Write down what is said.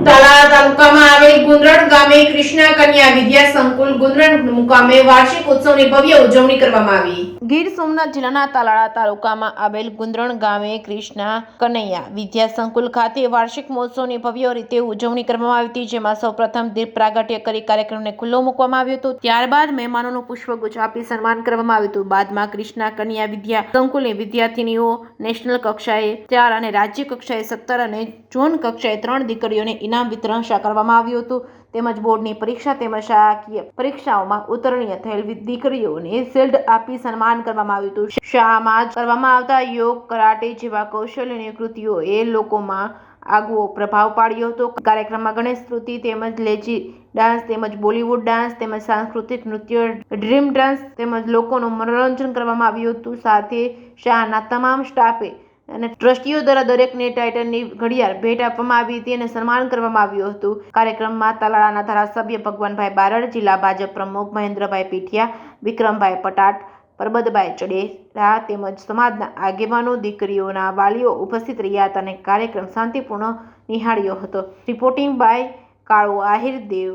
તાલાળા તાલુકામાં આવેલ ગુંદરણ ગામે કૃષ્ણા કન્યા વિદ્યા સંકુલ ગુંદરણ મુકામે વાર્ષિક ઉત્સવની ભવ્ય ઉજવણી કરવામાં આવી। ગીર સોમનાથ જિલ્લાના તાલાળા તાલુકામાં આવેલ ગુંદરણ ગામે કૃષ્ણા કનૈયા વિદ્યા સંકુલ ખાતે વાર્ષિક મહોત્સવની ભવ્ય રીતે ઉજવણી કરવામાં આવી હતી, જેમાં સૌપ્રથમ દીપ પ્રાગટ્ય કરી કાર્યક્રમને ખુલ્લો મૂકવામાં આવ્યો હતો। ત્યારબાદ મહેમાનોનું પુષ્પગુચ્છ આપી સન્માન કરવામાં આવ્યું હતું। બાદમાં કૃષ્ણા કન્યા વિદ્યા સંકુલની વિદ્યાર્થીનીઓ નેશનલ કક્ષાએ 4 અને રાજ્ય કક્ષાએ 17 અને ઝોન કક્ષાએ 3 દીકરીઓને ઇનામ વિતરણ કરવામાં આવ્યું હતું, તેમજ બોર્ડની પરીક્ષા તેમજ શાળાકીય પરીક્ષાઓમાં ઉત્તીર્ણ થયેલ દીકરીઓને શિલ્ડ આપી સન્માન કરવામાં આવ્યું હતું। શાળામાં કરવામાં આવતા યોગ, કરાટે જેવા કૌશલ્યની કૃતિઓ એ લોકોમાં આગવો પ્રભાવ પાડ્યો હતો। કાર્યક્રમમાં ગણેશ સ્તુતિ તેમજ લેજી ડાન્સ તેમજ બોલીવુડ ડાન્સ તેમજ સાંસ્કૃતિક નૃત્ય, ડ્રીમ ડાન્સ તેમજ લોકોનું મનોરંજન કરવામાં આવ્યું હતું। સાથે શાળાના તમામ સ્ટાફે અને ટ્રસ્ટીઓ દ્વારા દરેકને ટાઇટનની ઘડિયાળ ભેટ આપવામાં આવી હતી અને સન્માન કરવામાં આવ્યું હતું। કાર્યક્રમમાં તાલાળાના ધારાસભ્ય ભગવાનભાઈ બારડ, જિલ્લા ભાજપ પ્રમુખ મહેન્દ્રભાઈ પીઠિયા, વિક્રમભાઈ પટાટ, પરબતભાઈ ચડેરા તેમજ સમાજના આગેવાનો, દીકરીઓના વાલીઓ ઉપસ્થિત રહ્યા હતા અને કાર્યક્રમ શાંતિપૂર્ણ નિહાળ્યો હતો। Reporting by Kalu Ahir Dev.